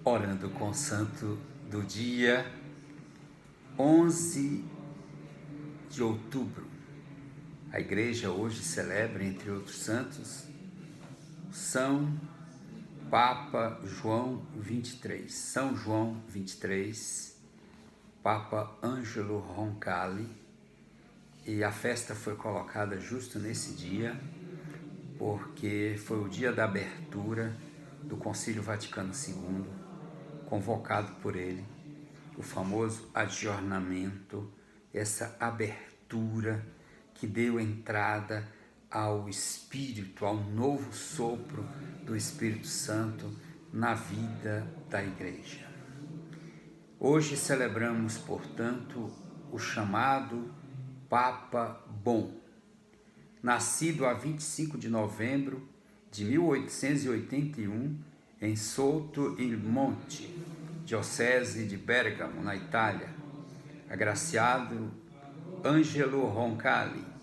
Orando com o santo do dia 11 de outubro. A igreja hoje celebra, entre outros santos, São Papa João 23, São João 23, Papa Angelo Roncalli, e a festa foi colocada justo nesse dia, porque foi o dia da abertura do Concílio Vaticano II, convocado por ele, o famoso adjornamento, essa abertura que deu entrada ao Espírito, ao novo sopro do Espírito Santo na vida da igreja. Hoje celebramos, portanto, o chamado Papa Bom, nascido a 25 de novembro de 1881 em Sotto il Monte, diocese de Bergamo, na Itália, agraciado Angelo Roncalli,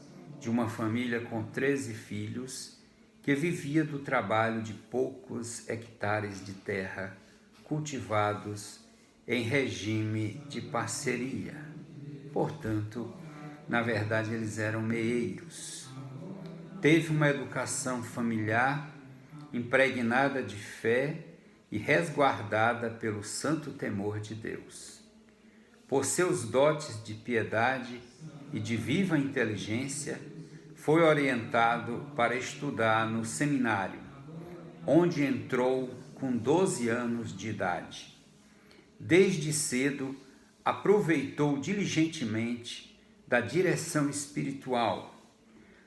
de uma família com 13 filhos, que vivia do trabalho de poucos hectares de terra cultivados em regime de parceria. Portanto, na verdade, eles eram meeiros. Teve uma educação familiar impregnada de fé e resguardada pelo santo temor de Deus. Por seus dotes de piedade e de viva inteligência, foi orientado para estudar no seminário, onde entrou com 12 anos de idade. Desde cedo, aproveitou diligentemente da direção espiritual,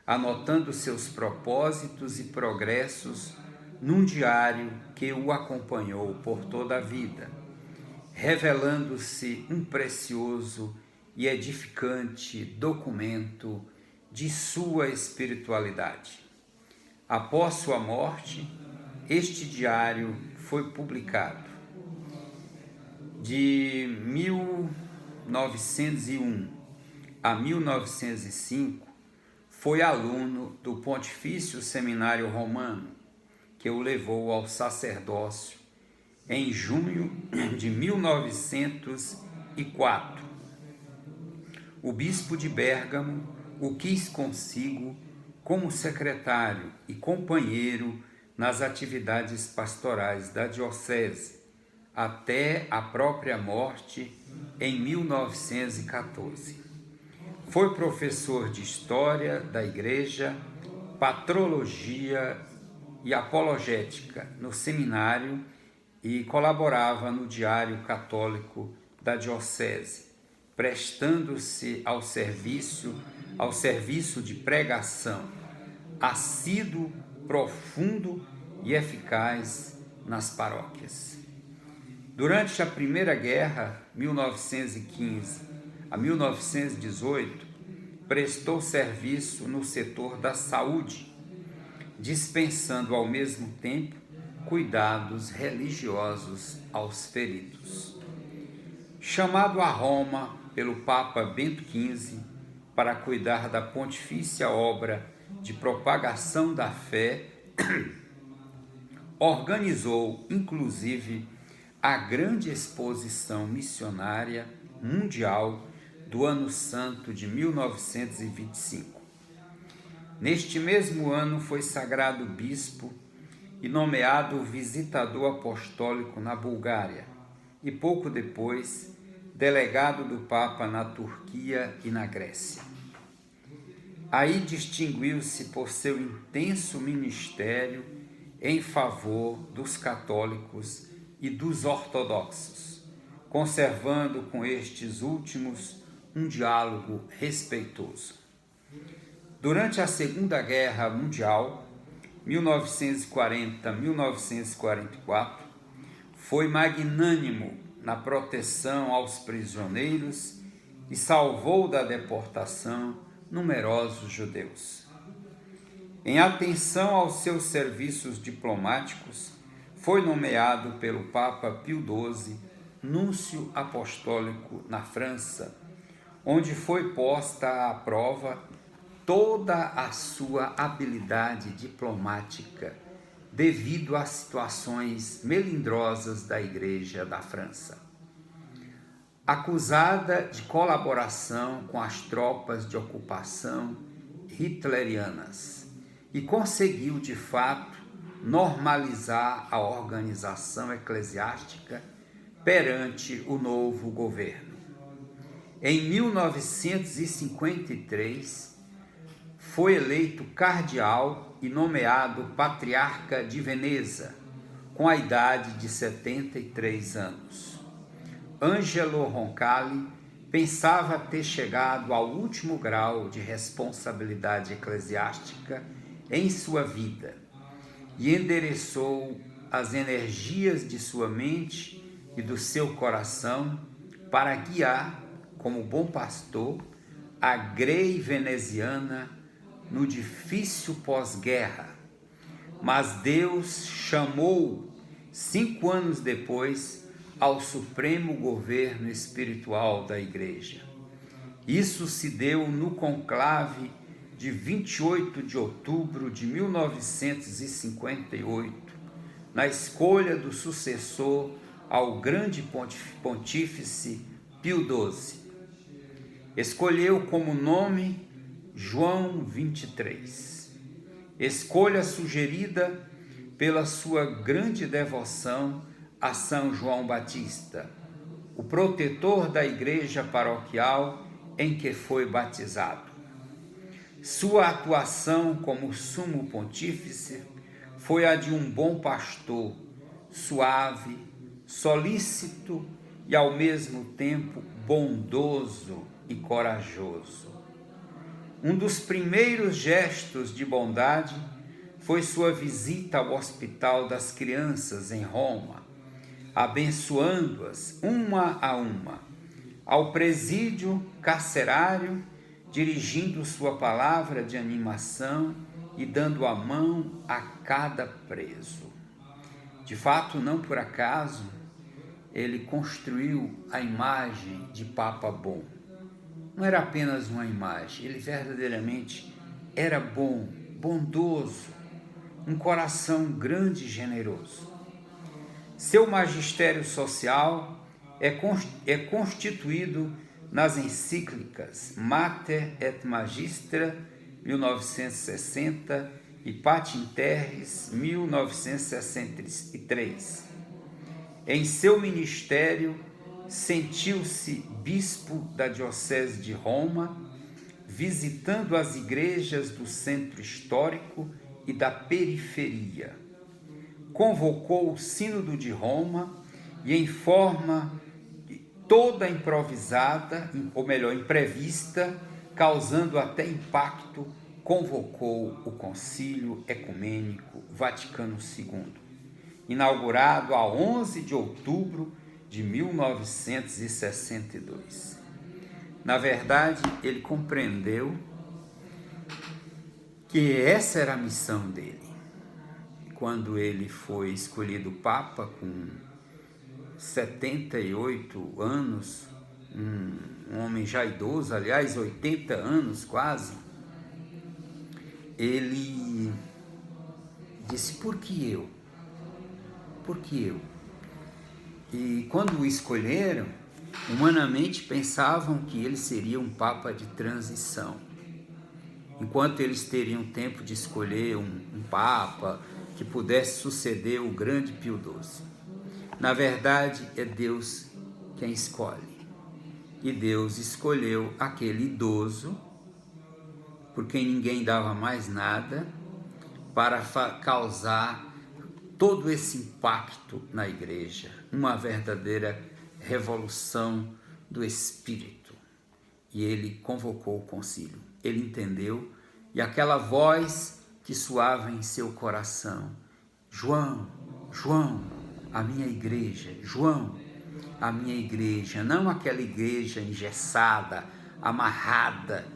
anotando seus propósitos e progressos num diário que o acompanhou por toda a vida, revelando-se um precioso e edificante documento de sua espiritualidade. Após sua morte, este diário foi publicado. De 1901 a 1905, foi aluno do Pontifício Seminário Romano, que o levou ao sacerdócio em junho de 1904. O bispo de Bérgamo o quis consigo como secretário e companheiro nas atividades pastorais da diocese, até a própria morte em 1914. Foi professor de História da Igreja, Patrologia e Apologética no seminário e colaborava no Diário Católico da Diocese, prestando-se ao serviço de pregação, assíduo, profundo e eficaz nas paróquias. Durante a Primeira Guerra, 1915 a 1918, prestou serviço no setor da saúde, dispensando ao mesmo tempo cuidados religiosos aos feridos. Chamado a Roma pelo Papa Bento XV para cuidar da pontifícia obra de propagação da fé, organizou, inclusive, a grande exposição missionária mundial do Ano Santo de 1925. Neste mesmo ano foi sagrado bispo e nomeado visitador apostólico na Bulgária e pouco depois delegado do Papa na Turquia e na Grécia. Aí distinguiu-se por seu intenso ministério em favor dos católicos e dos ortodoxos, conservando com estes últimos um diálogo respeitoso. Durante a Segunda Guerra Mundial, 1940-1944, foi magnânimo na proteção aos prisioneiros e salvou da deportação numerosos judeus. Em atenção aos seus serviços diplomáticos, foi nomeado pelo Papa Pio XII núncio apostólico na França, onde foi posta à prova toda a sua habilidade diplomática devido às situações melindrosas da Igreja da França. Acusada de colaboração com as tropas de ocupação hitlerianas, e conseguiu, de fato, normalizar a organização eclesiástica perante o novo governo. Em 1953, foi eleito cardeal e nomeado patriarca de Veneza, com a idade de 73 anos. Angelo Roncalli pensava ter chegado ao último grau de responsabilidade eclesiástica em sua vida e endereçou as energias de sua mente e do seu coração para guiar, como bom pastor, a grei veneziana no difícil pós-guerra. Mas Deus chamou, 5 anos depois, ao supremo governo espiritual da Igreja. Isso se deu no conclave de 28 de outubro de 1958, na escolha do sucessor ao grande pontífice Pio XII. Escolheu como nome João 23, escolha sugerida pela sua grande devoção a São João Batista, o protetor da igreja paroquial em que foi batizado. Sua atuação como sumo pontífice foi a de um bom pastor, suave, solícito e ao mesmo tempo bondoso e corajoso. Um dos primeiros gestos de bondade foi sua visita ao Hospital das Crianças em Roma, abençoando-as uma a uma, ao presídio carcerário, dirigindo sua palavra de animação e dando a mão a cada preso. De fato, não por acaso, ele construiu a imagem de Papa bom. Não era apenas uma imagem, ele verdadeiramente era bom, bondoso, um coração grande e generoso. Seu magistério social é constituído nas encíclicas Mater et Magistra, 1960, e Pater Terris, 1963. Em seu ministério, sentiu-se bispo da Diocese de Roma, visitando as igrejas do centro histórico e da periferia. Convocou o Sínodo de Roma e, em forma toda improvisada, ou melhor, imprevista, causando até impacto, convocou o Concílio Ecumênico Vaticano II, inaugurado a 11 de outubro de 1962. Na verdade, ele compreendeu que essa era a missão dele. Quando ele foi escolhido Papa com 78 anos, um homem já idoso, aliás, 80 anos quase, ele disse, por que eu? Por que eu? E quando o escolheram, humanamente pensavam que ele seria um Papa de transição. Enquanto eles teriam tempo de escolher um Papa que pudesse suceder o grande Pio XII. Na verdade, é Deus quem escolhe. E Deus escolheu aquele idoso, por quem ninguém dava mais nada, para causar todo esse impacto na igreja, uma verdadeira revolução do espírito. E ele convocou o concílio. Ele entendeu, e aquela voz que soava em seu coração, João, João, a minha igreja, João, a minha igreja, não aquela igreja engessada, amarrada,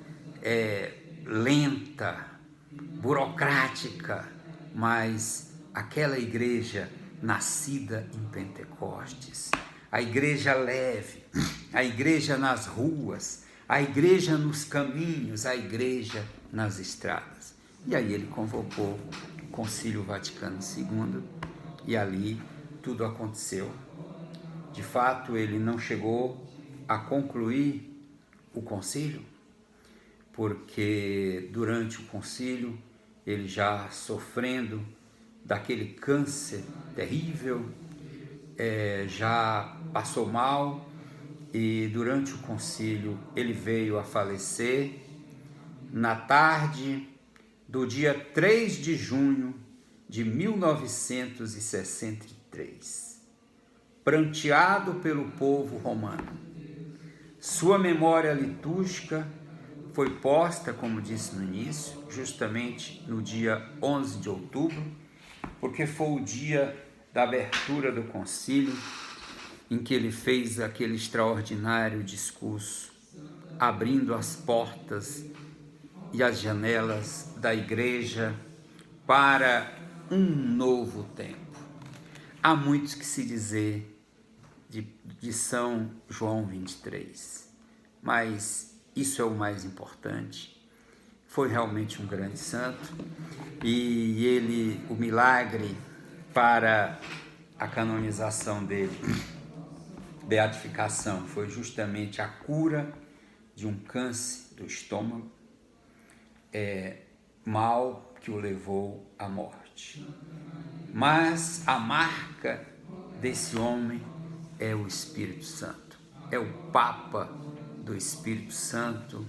lenta, burocrática, mas aquela igreja nascida em Pentecostes, a igreja leve, a igreja nas ruas, a igreja nos caminhos, a igreja nas estradas. E aí ele convocou Concílio Vaticano II, e ali tudo aconteceu. De fato, ele não chegou a concluir o concílio, porque durante o concílio, ele já sofrendo daquele câncer terrível, já passou mal, e durante o concílio ele veio a falecer na tarde do dia 3 de junho de 1963, pranteado pelo povo romano. Sua memória litúrgica foi posta, como disse no início, justamente no dia 11 de outubro, porque foi o dia da abertura do concílio, em que ele fez aquele extraordinário discurso, abrindo as portas e as janelas da igreja para um novo tempo. Há muitos que se dizer de São João 23, mas isso é o mais importante. Foi realmente um grande santo, e ele, o milagre para a canonização dele, beatificação, foi justamente a cura de um câncer do estômago, mal que o levou à morte. Mas a marca desse homem é o Espírito Santo, é o Papa do Espírito Santo.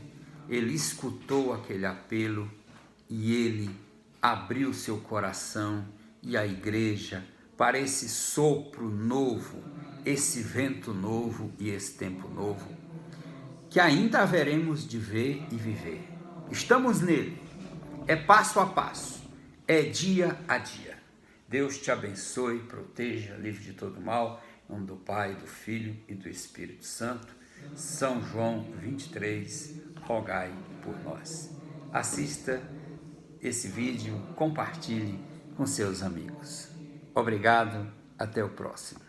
Ele escutou aquele apelo e ele abriu seu coração e a igreja para esse sopro novo, esse vento novo e esse tempo novo, que ainda haveremos de ver e viver. Estamos nele, é passo a passo, é dia a dia. Deus te abençoe, proteja, livre de todo mal, em nome do Pai, do Filho e do Espírito Santo. São João 23, rogai por nós. Assista esse vídeo, compartilhe com seus amigos. Obrigado, até o próximo.